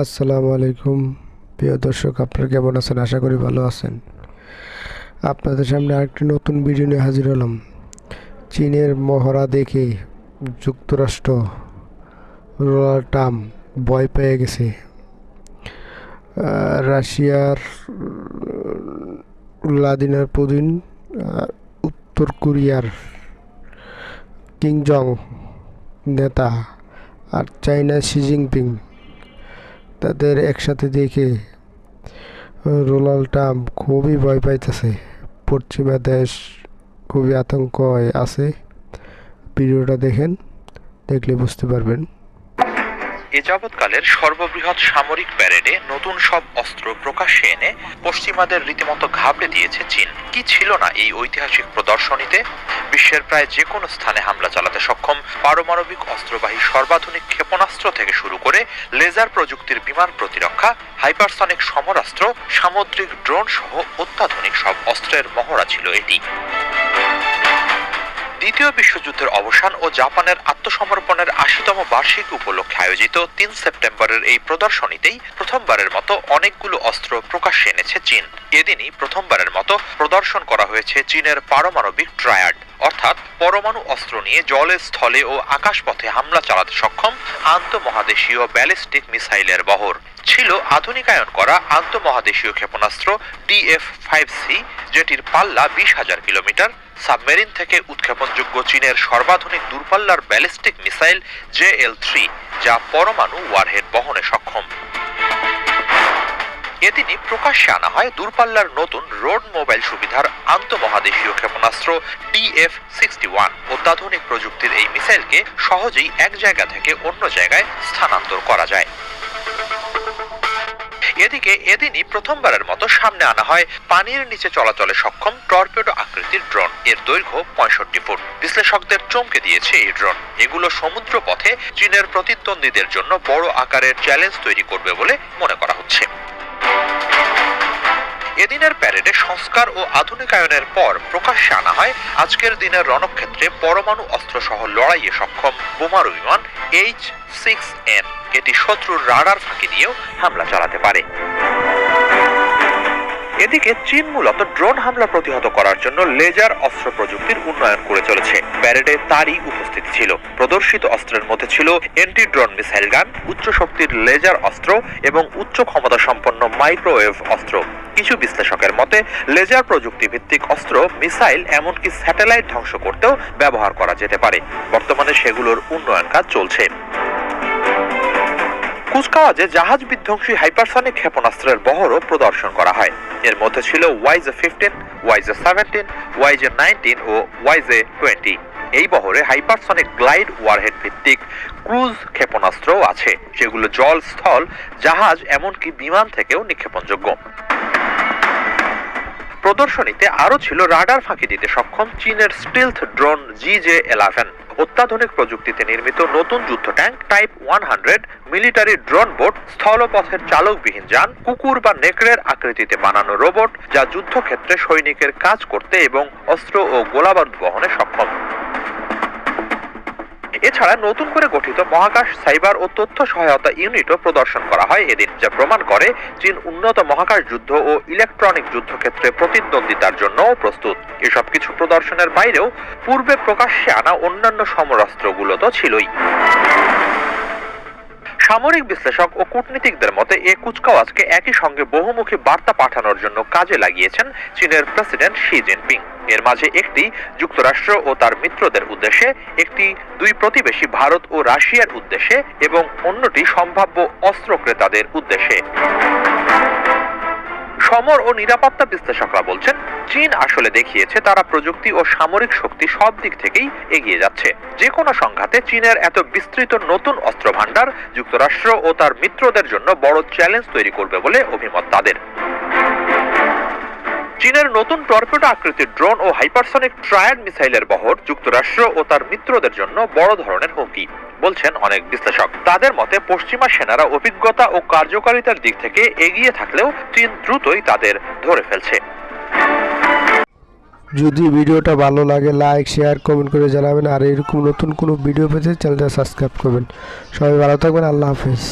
আসসালামু আলাইকুম প্রিয় দর্শক, আপনারা কেমন আছেন? আশা করি ভালো আছেন। আপনাদের সামনে আরেকটি নতুন ভিডিও নিয়ে হাজির হলাম। চীনের মহড়া দেখে যুক্তরাষ্ট্র ডোনাল্ড ট্রাম্প ভয় পেয়ে গেছে। রাশিয়ার ভ্লাদিমির পুতিন, উত্তর কোরিয়ার কিম জং নেতা আর চায়নার শি জিনপিং তাদের একসাথে দেখে ডোনাল্ড ট্রাম্প খুবই ভয় পাইতেছে। পশ্চিমা দেশ খুবই আতঙ্ক আছে। ভিডিওটা দেখলে বুঝতে পারবেন। এ যাবৎকালের সর্ববৃহৎ সামরিক প্যারেডে নতুন সব অস্ত্র প্রকাশ্যে এনে পশ্চিমাদের রীতিমতো ঘাবড়ে দিয়েছে চীন। কি ছিল না এই ঐতিহাসিক প্রদর্শনীতে? বিশ্বের প্রায় যে কোনো স্থানে হামলা চালাতে সক্ষম পারমাণবিক অস্ত্রবাহী সর্বাধুনিক ক্ষেপণাস্ত্র থেকে শুরু করে লেজার প্রযুক্তির বিমান প্রতিরক্ষা, হাইপারসনিক সমরাস্ত্র, সামুদ্রিক ড্রোন সহ অত্যাধুনিক সব অস্ত্রের মহড়া ছিল এটি। দ্বিতীয় বিশ্বযুদ্ধের অবসান ও জাপানের আত্মসমর্পণের ৮০তম বার্ষিকী উপলক্ষে আয়োজিত ৩ সেপ্টেম্বরের এই প্রদর্শনীতেই প্রথমবারের মতো অনেকগুলো অস্ত্র প্রকাশ্যে এনেছে চীন। এদিনই প্রথমবারের মতো প্রদর্শন করা হয়েছে চীনের পারমাণবিক ট্রায়াড, অর্থাৎ পরমাণু অস্ত্র নিয়ে জলে, স্থলে ও আকাশপথে হামলা চালাতে সক্ষম আন্তঃমহাদেশীয় ব্যালিস্টিক মিসাইলের বহর। ছিল আধুনিকায়ন করা আন্তঃমহাদেশীয় ক্ষেপণাস্ত্র DF-5C, যেটির পাল্লা ২০,০০০ কিলোমিটার, সাবমেরিন থেকে উৎক্ষেপণযোগ্য চীনের সর্বাধুনিক দূরপাল্লার ব্যালিস্টিক মিসাইল JL-3, যা পরমাণু ওয়ারহেড বহনে সক্ষম। এদিনই প্রকাশ্যে আনা হয় দূরপাল্লার নতুন রোড মোবাইল সুবিধার আন্তঃমহাদেশীয় ক্ষেপণাস্ত্র DF-61। অত্যাধুনিক প্রযুক্তির এই মিসাইলকে সহজেই এক জায়গা থেকে অন্য জায়গায় স্থানান্তর করা যায়। এদিকে এদিনই প্রথমবারের মতো সামনে আনা হয় পানির নিচে চলাচলে সক্ষম টর্পেডো আকৃতির ড্রোন। এর দৈর্ঘ্য ৬৫ ফুট। বিশ্লেষকদের চমকে দিয়েছে এই ড্রোন। এগুলো সমুদ্র পথে চীনের প্রতিদ্বন্দ্বীদের জন্য বড় আকারের চ্যালেঞ্জ তৈরি করবে বলে মনে করা হচ্ছে। এদিনের প্যারেডে সংস্কার ও আধুনিকায়নের পর প্রকাশ্যে আনা হয় আজকের দিনের রণক্ষেত্রে পরমাণু অস্ত্রসহ লড়াইয়ে সক্ষম বোমারু বিমান H-6N। এটি শত্রুর রাডার ফাঁকি দিয়েও হামলা চালাতে পারে। এদিকে চীন মূলত ড্রোন হামলা প্রতিহত করার জন্য লেজার অস্ত্র প্রযুক্তির উন্নয়ন করে চলেছে। প্যারেডে তারই উপস্থিতি ছিল। প্রদর্শিত অস্ত্রের মধ্যে ছিল এন্টি ড্রোন মিসাইল গান, উচ্চ শক্তির লেজার অস্ত্র এবং উচ্চ ক্ষমতা সম্পন্ন মাইক্রোওয়েভ অস্ত্র। কিছু বিশ্লেষকের মতে লেজার প্রযুক্তি ভিত্তিক অস্ত্র, মিসাইল, এমনকি স্যাটেলাইট ধ্বংস করতেও ব্যবহার করা যেতে পারে। বর্তমানে সেগুলোর উন্নয়ন কাজ চলছে। কুচকাওয়াজে জাহাজ বিধ্বংসী হাইপারসনিক ক্ষেপণাস্ত্রের বহরও প্রদর্শন করা হয়। এর মধ্যে ছিল YJ-15, YJ-17, YJ-19 ও YJ-20। এই বহরে হাইপারসনিক গ্লাইড ওয়ারহেড ভিত্তিক ক্রুজ ক্ষেপণাস্ত্রও আছে, যেগুলো জল, স্থল, জাহাজ, এমনকি বিমান থেকেও নিক্ষেপণযোগ্য। প্রদর্শনীতে আরও ছিল রাডার ফাঁকি দিতে সক্ষম চীনের স্টিলথ ড্রোন GJ-11, অত্যাধুনিক প্রযুক্তিতে নির্মিত নতুন যুদ্ধ tank type 100, military drone boat, স্থলপথের চালকবিহীন যান, কুকুর বা নেকড়ের আকৃতিতে বানানো রোবট, যা যুদ্ধক্ষেত্রে সৈনিকের কাজ করতে এবং অস্ত্র ও গোলাবারুদ বহনে সক্ষম। এছাড়া নতুন করে গঠিত মহাকাশ, সাইবার ও তথ্য সহায়তা ইউনিটও প্রদর্শন করা হয় এদিন, যা প্রমাণ করে চীন উন্নত মহাকাশ যুদ্ধ ও ইলেকট্রনিক যুদ্ধক্ষেত্রে প্রতিদ্বন্দ্বিতার জন্যও প্রস্তুত। এসব কিছু প্রদর্শনের বাইরেও পূর্বে প্রকাশ্যে আনা অন্যান্য সমরাস্ত্রগুলো তো ছিলই। সামরিক বিশ্লেষক ও কূটনীতিকদের মতে এ কুচকাওয়াজকে একই সঙ্গে বহুমুখী বার্তা পাঠানোর জন্য কাজে লাগিয়েছেন চীনের প্রেসিডেন্ট শি জিনপিং। এর মাঝে একটি যুক্তরাষ্ট্র ও তার মিত্রদের উদ্দেশ্যে, একটি দুই প্রতিবেশী ভারত ও রাশিয়ার উদ্দেশ্যে এবং অন্যটি সম্ভাব্য অস্ত্র ক্রেতাদের উদ্দেশ্যে। সমর ও নিরাপত্তা বিশ্লেষকরা বলছেন, চীন আসলে দেখিয়েছে তারা প্রযুক্তি ও সামরিক শক্তি সব দিক থেকেই এগিয়ে যাচ্ছে। যে কোনো সংঘাতে চীনের এত বিস্তৃত নতুন অস্ত্র ভান্ডার যুক্তরাষ্ট্র ও তার মিত্রদের জন্য বড় চ্যালেঞ্জ তৈরি করবে বলে অভিমত তাদের। চীনের নতুন টর্পেডো আকৃতির ড্রোন ও হাইপারসনিক ট্রায়াড মিসাইলের বহর যুক্তরাষ্ট্র ও তার মিত্রদের জন্য বড় ধরনের হুমকি বলছেন অনেক বিশ্লেষক। তাদের মতে পশ্চিমা সেনারা অভিজ্ঞতা ও কার্যকারিতার দিক থেকে এগিয়ে থাকলেও চীন দ্রুতই তাদের ধরে ফেলছে। যদি ভিডিওটা ভালো লাগে লাইক, শেয়ার, কমেন্ট করে জানাবেন। আর এরকম নতুন কোনো ভিডিও পেতে চ্যানেলটা সাবস্ক্রাইব করবেন। সবাই ভালো থাকবেন। আল্লাহ হাফেজ।